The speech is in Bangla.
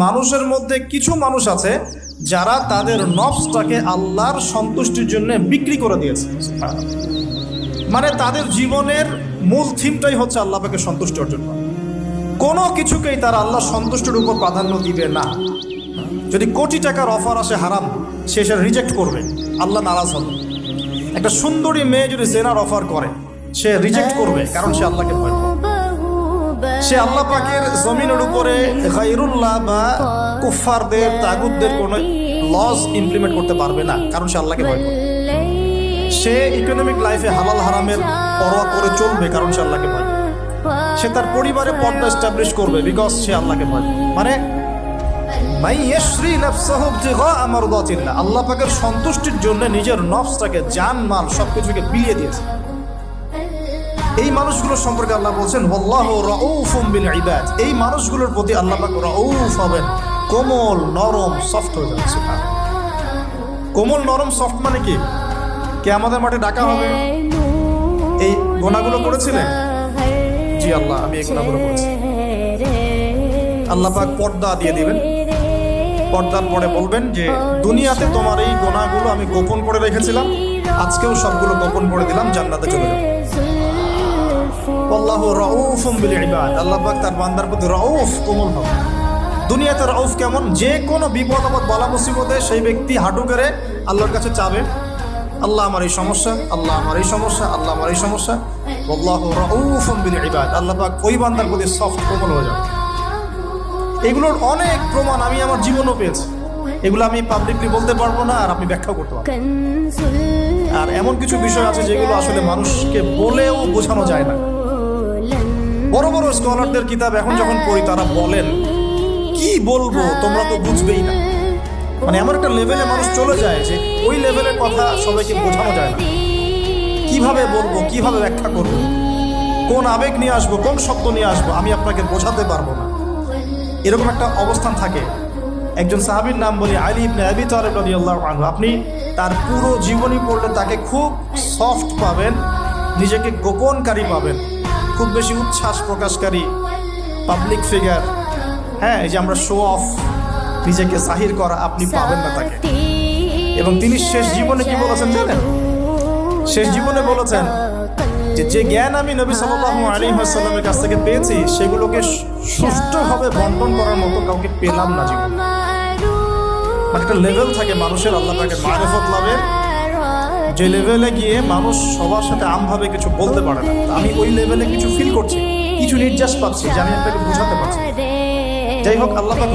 মানুষের মধ্যে কিছু মানুষ আছে যারা তাদের নফসটাকে আল্লাহর সন্তুষ্টির জন্য বিক্রি করে দিয়েছে। মানে তাদের জীবনের মূল থিমটাই হচ্ছে আল্লাহ পাকে সন্তুষ্ট অর্জন করা। কোনো কিছুকেই তারা আল্লাহ সন্তুষ্টির উপর প্রাধান্য দিবে না। যদি কোটি টাকার অফার আসে হারাম, সে সেটা রিজেক্ট করবে, আল্লাহ নারাজ হবে। একটা সুন্দরী মেয়ে যদি জেনার অফার করে, সে রিজেক্ট করবে, কারণ সে আল্লাহকে ভয় করে। সে আল্লাহ পাকের জমিনের উপরে গায়রুল্লাহ বা কুফফারদের তাগুতদের কোনো লস ইমপ্লিমেন্ট করতে পারবে না, কারণ সে আল্লাহকে ভয় করে। সে ইকোনমিক লাইফে হালাল হারামের পরোয়া করে চলবে, কারণ সে আল্লাহকে ভয় করে। সে তার পরিবারে পর্দা এস্টাবলিশ করবে, বিকজ সে আল্লাহকে ভয় করে। মানে আল্লাহ পাকের সন্তুষ্টির জন্য নিজের নফসটাকে, জান মাল সবকিছুকে বিলিয়ে দিয়েছে। এই মানুষগুলোর সম্পর্কে আল্লাহ বলছেন ওয়াল্লাহু রাউফুম বিল ইবাদ। এই মানুষগুলোর প্রতি আল্লাহ পাক রাউফ হবেন, কোমল নরম সফট হয়ে যাবে। কোমল নরম সফট মানে কি? কিয়ামতের মাঠে ডাকা হবে, এই গুনাহগুলো করেছিলেন? জি আল্লাহ, আমি এই গুনাহগুলো করেছি। আল্লাহ পাক পর্দা দিয়ে দিবেন। পর্দার পরে বলবেন যে দুনিয়াতে তোমার এই গুনাহগুলো আমি গোপন করে রেখেছিলাম, আজকেও সবগুলো গোপন করে দিলাম, জান্নাতে চলে যাও। আল্লাহু রাউফুম বিল ইবাদ। আল্লাহ পাক তার বান্দার প্রতি রাউফ, কোমল হবে। দুনিয়াতে রাউফ কেমন? যে কোনো বিপদ আপদ বালা মুসিবতে সেই ব্যক্তি হাঁটু করে আল্লাহর কাছে চাবে, আল্লাহ আমার এই সমস্যা, আল্লাহ আমার এই সমস্যা, আল্লাহ আমার এই সমস্যা। আল্লাহু রাউফুম বিল ইবাদ। আল্লাহ পাক ওই বান্দার প্রতি সফট, কোমল হয়ে যাবে। এগুলোর অনেক প্রমাণ আমি আমার জীবনও পেয়েছি। এগুলো আমি পাবলিকলি বলতে পারবো না, আর আপনি ব্যাখ্যা করতে পারবো। আর এমন কিছু বিষয় আছে যেগুলো আসলে মানুষকে বলেও বোঝানো যায় না। বড় বড় স্কলারদের কিতাব এখন যখন পড়ি, তারা বলেন কি বলবো, তোমরা তো বুঝবেই না। মানে এমন একটা লেভেলে মানুষ চলে যায় যে ওই লেভেলের কথা সবাইকে বোঝানো যায় না। কিভাবে বলবো, কিভাবে ব্যাখ্যা করবো, কোন আবেগ নিয়ে আসবো, কোন শব্দ নিয়ে আসবো, আমি আপনাকে বোঝাতে পারবো না। এরকম একটা অবস্থান থাকে। একজন সাহাবীর নাম বলি আলী ইবনে আবি তালিব রাদিয়াল্লাহু আনহু। আপনি তার পুরো জীবনী পড়লে তাকে খুব সফট পাবেন, নিজেকে গোপনকারী পাবেন, খুব বেশি উচ্ছ্বাস প্রকাশকারী পাবলিক ফিগার। হ্যাঁ, এই যে আমরা শো অফ, নিজেকে জাহির করা, আপনি পাবেন না তাকে। এবং তিনি শেষ জীবনে কি বলেছেন জানেন? শেষ জীবনে বলেছেন যে জ্ঞান আমি নবী সাল্লাল্লাহু আলাইহি ওয়াসাল্লামের কাছ থেকে পেয়েছি, সেগুলোকে সুষ্ঠুভাবে বন্টন করার মতো কাউকে পেলাম না জীবনে। মানে একটা লেভেল থাকে মানুষের আল্লাহ পাকের মারিফত লাভের, যে লেভেলে গিয়ে মানুষ সবার সাথে আমভাবে কিছু বলতে পারে না। আমি ওই লেভেলে কিছু ফিল করছি, কিছু নির্যাস পাচ্ছি, যে আমি আপনাকে বোঝাতে পারছি। যাই হোক, আল্লাহ পাক